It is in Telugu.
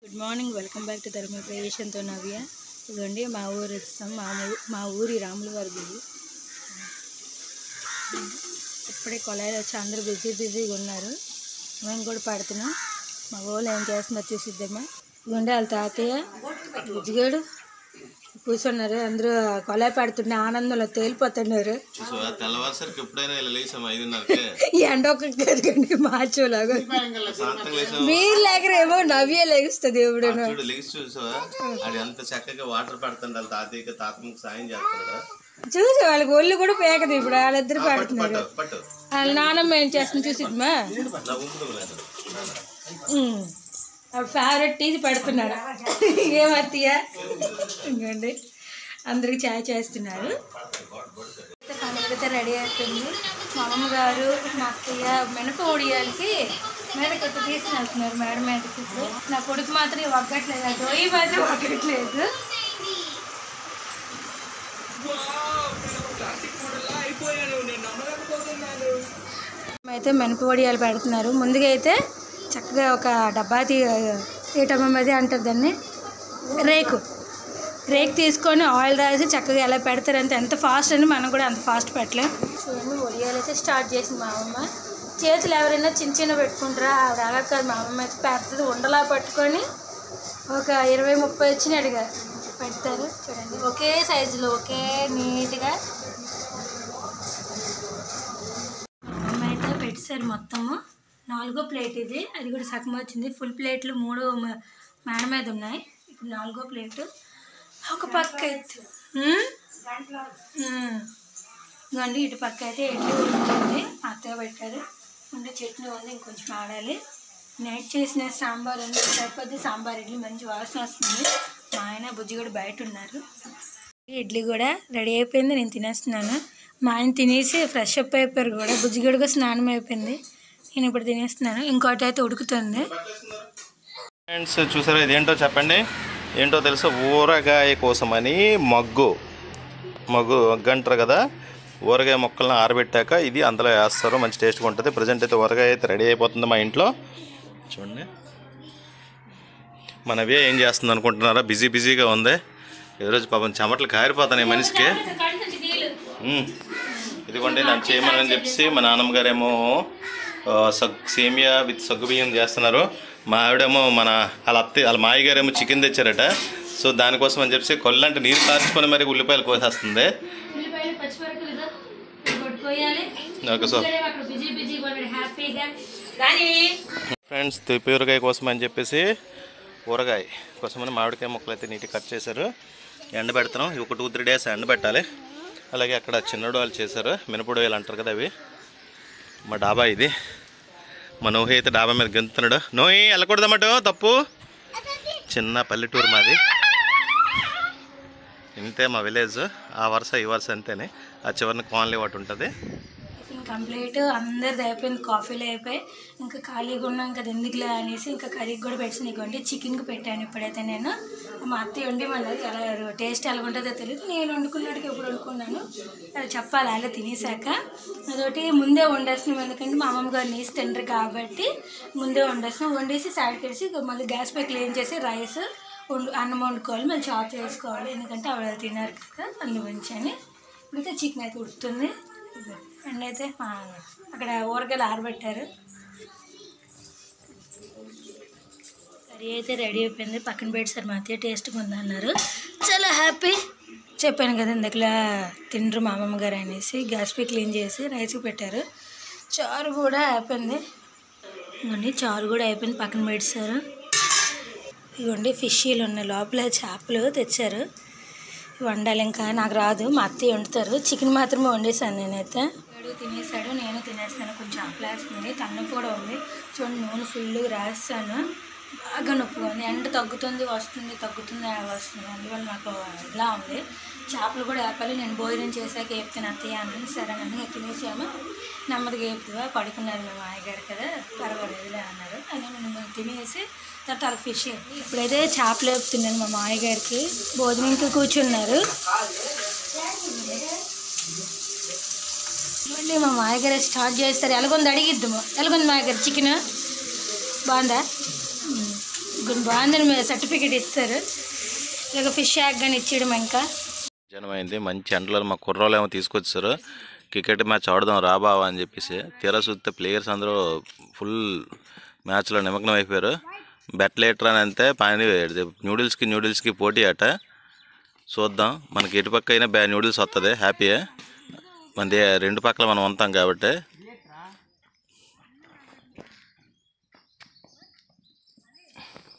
Good morning, welcome back to ధర్మ ప్రవేశంతో నవ్య. ఇదండి మా ఊరు ఇస్తాం. మా ఊరి రాముల వారి గుడి. ఇప్పుడే కొలాయిలు వచ్చి అందరూ బిజీగా ఉన్నారు. మేము కూడా పడుతున్నాం. మా ఊళ్ళో ఏం చేస్తుందో చూసిద్దామా. ఇదిగోండి వాళ్ళ తాతయ్య బుజ్జిగాడు కూర్చున్నారు. అందరూ కొలాయి పడుతుండే ఆనందంలో తేలిపోతున్నారు. ఎండ ఒక్కడికి మార్చోలాగా మీరు లేకరేమో నవ్వే లెగుస్తుంది. ఎప్పుడు చూసి వాళ్ళకి ఒళ్ళు కూడా పేకదు. ఇప్పుడు వాళ్ళిద్దరు పడుతున్నారు. వాళ్ళ నాన్నమ్మ ఏం చేస్తుంది చూసిమ్మా. ఫేవరెట్ టీజీ పెడుతున్నారు. ఏమత్తయ్య ఇంకోండి అందరికి ఛాయ్ చేస్తున్నారు. పండుగతో రెడీ అయిపోయింది. మా అమ్మగారు మా అత్తయ్య మినప ఉడియాలకి మీదకి తీసుకుని వెళ్తున్నారు. మేడ మీదకి. ఇప్పుడు నా కొడుకు మాత్రం ఒగ్గట్లేదు. డోయి మాత్రం ఒగ్గట్లేదు. అయితే మినప వడియాలు పెడుతున్నారు. ముందుగా అయితే చక్కగా ఒక డబ్బా ఏటమ్మది అంటారు దాన్ని, రేకు తీసుకొని ఆయిల్ రాసి చక్కగా ఎలా పెడతారంటే ఎంత ఫాస్ట్ అని మనం కూడా అంత ఫాస్ట్ పెట్టలేం. చూడండి వడియాలు అయితే స్టార్ట్ చేసింది మా అమ్మమ్మ. చేతులు ఎవరైనా చిన్న పెట్టుకుంటారా, ఆవిడ అలా కాదు. మా అమ్మమ్మ అయితే పెద్దది ఉండలా పట్టుకొని ఒక 20-30 వచ్చినట్టుగా పెడతారు. చూడండి ఒకే సైజులో ఒకే నీట్గా అమ్మ అయితే పెట్టారు. మొత్తము 4వ ప్లేట్ ఇది. అది కూడా సగం వచ్చింది. ఫుల్ ప్లేట్లు 3 మేడ మీద ఉన్నాయి. ఇప్పుడు 4వ ప్లేటు. ఒక పక్క అయితే ఇదిగోండి ఇటు పక్క అయితే ఇడ్లీ ఉంటుంది. అత్తగా పెట్టారు. ఉండే చట్నీ ఉంది, ఇంకొంచెం ఆడాలి. నైట్ చేసిన సాంబార్ ఉంది. సరిపోద్ది. సాంబార్ ఇడ్లీ మంచి వాసన వస్తుంది. మా ఆయన బుజ్జి కూడా బయట ఉన్నారు. ఇడ్లీ కూడా రెడీ అయిపోయింది. నేను తినేస్తున్నాను. మా ఆయన తినేసి ఫ్రెష్ అప్ అయిపోయారు కూడా. బుజ్జిగడిగా స్నానం అయిపోయింది. నేను ఇప్పుడు తినేస్తున్నాను. ఇంకోటి అయితే ఉడుకుతుంది. ఫ్రెండ్స్ చూసారా, ఇదేంటో చెప్పండి. ఏంటో తెలుసా? ఊరగాయ కోసమని మగ్గు అంటారు కదా. ఊరగాయ మొక్కలను ఆరబెట్టాక ఇది అందులో వేస్తారు. మంచి టేస్ట్గా ఉంటుంది. ప్రజెంట్ అయితే ఊరగాయ అయితే రెడీ అయిపోతుంది మా ఇంట్లో. చూడండి మనవే ఏం చేస్తుంది అనుకుంటున్నారా? బిజీగా ఉంది ఈరోజు. పాపం చెమటలు కారిపోతున్నాయి మనిషికి. ఇదిగోండి నన్ను చేయమని చెప్పేసి మా నాన్నమ్మ గారేమో సేమియా విత్ సగ్గుబియ్యం చేస్తున్నారు. మా ఆవిడేమో వాళ్ళ మాయ గారేమో చికెన్ తెచ్చారట. సో దానికోసం అని చెప్పేసి కొల్లంటే నీరు కార్చుకొని మరి ఉల్లిపాయలు కోసేస్తుంది. ఓకే సో ఫ్రెండ్స్, ఊరగాయ కోసం అని చెప్పేసి ఊరగాయ కోసమని మామిడికాయ ముక్కలు అయితే నీట్గా కట్ చేశారు. ఎండబెడతాం. ఒక 2-3 డేస్ ఎండబెట్టాలి. అలాగే అక్కడ చిన్నడు వాళ్ళు చేశారు. మినపొడి వేలు అంటారు కదా అవి. మా డాబా ఇది. మా నోహి అయితే డాబా మీద గెంతున్నాడు. నోహి వెళ్ళకూడదన్నమాట, తప్పు. చిన్న పల్లెటూరు మాది. ఇంతే మా విలేజ్. ఆ వరుస ఈ వరుస అంతేనే. ఆ చివరిన కాలనీ ఒకటి ఉంటుంది. కంప్లీట్ అందరిది అయిపోయింది. కాఫీలు అయిపోయి ఇంకా ఖాళీగా ఉన్నాం కదా, ఎందుకులే అనేసి ఇంకా కర్రీకి కూడా పెట్టాను. ఇవ్వండి చికెన్కి పెట్టాను. ఇప్పుడైతే నేను మా అత్తయ్య వండిమన్నది. ఎలా టేస్ట్ ఎలా ఉంటుందో తెలియదు. నేను వండుకున్నట్టుగా ఎప్పుడు వండుకున్నాను అది చెప్పాలి. అలా తినేసాక అదొకటి ముందే వండేస్తున్నాం. ఎందుకంటే మా అమ్మమ్మ గారు నీసి తింటారు కాబట్టి ముందే వండేస్తున్నాం. వండేసి సైడ్ పెట్టి మళ్ళీ గ్యాస్ పై క్లీన్ చేసి రైస్ అన్నం వండుకోవాలి. మళ్ళీ చాప్ చేసుకోవాలి. ఎందుకంటే ఆవిడ తిన్నారు కదా, అందుగురించి అని. ఇప్పుడైతే చికెన్ అయితే ఉడుతుంది. అండ్ అయితే అక్కడ ఊరగాయలు ఆరబెట్టారు. కర్రీ అయితే రెడీ అయిపోయింది. పక్కన పెట్టారు. మా అత్తయ్య టేస్ట్గా ఉందన్నారు. చాలా హ్యాపీ. చెప్పాను కదా ఇందులో తిండ్రు మా అమ్మమ్మ గారు అనేసి గ్యాస్ పై క్లీన్ చేసి రైస్కి పెట్టారు. చారు కూడా అయిపోయింది. ఇవ్వండి చారు కూడా అయిపోయింది. పక్కన పెట్టారు. ఇవ్వండి ఫిష్లు ఉన్నాయి. లోపల చేపలు తెచ్చారు. వండాలి. ఇంకా నాకు రాదు, మా అత్తయ్య వండుతారు. చికెన్ మాత్రమే వండేసాను నేనైతే. తినేసాడు, నేను తినేస్తాను. కొంచెం ఆకలేస్తుంది. తలనొప్పి కూడా ఉంది. చూడండి నూనె ఫుల్ రాస్తాను. బాగా నొప్పిగా ఉంది. ఎండ తగ్గుతుంది వస్తుంది, తగ్గుతుంది వస్తుంది. అందువల్ల నాకు ఇలా ఉంది. చేపలు కూడా ఆపాలి. నేను భోజనం చేశాక చెప్తాను అత్తయ్య అన్నాను. సరేనండి తినేసాము. నెమ్మదిగా చెప్తువా పడుకున్నారు మేము ఆయగారు కదా, పర్వాలేదులే అన్నారు. అని నేను తినేసి తర్వాత ఫిష్. ఇప్పుడైతే చేపలు వేపుతున్నాను మా మాయగారికి. భోజనంకి కూర్చున్నారు. మళ్ళీ మా మాయగారు స్టార్ట్ చేస్తారు. ఎలాగొంది అడిగిద్దాము. ఎలాగొంది మాయగారు చికెన్ బాగుందా? బాగుందని సర్టిఫికేట్ ఇస్తారు. ఇలాగ ఫిష్ యాగ్ కానీ ఇచ్చేయడం. ఇంకా జనమైంది మంచి ఎండలో మా కుర్రోళ్ళు ఏమో తీసుకొచ్చారు. క్రికెట్ మ్యాచ్ ఆడదాం రాబావా అని చెప్పేసి. తీరా చూస్తే ప్లేయర్స్ అందరూ ఫుల్ మ్యాచ్లో నిమగ్నం అయిపోయారు. బెట్ లేటర్ అని అంతే పని న్యూడిల్స్కి పోటీ అట. చూద్దాం, మనకి ఎటు పక్క అయినా న్యూడిల్స్ వస్తుంది హ్యాపీయే. మన రెండు పక్కల మనం ఉంటాం కాబట్టి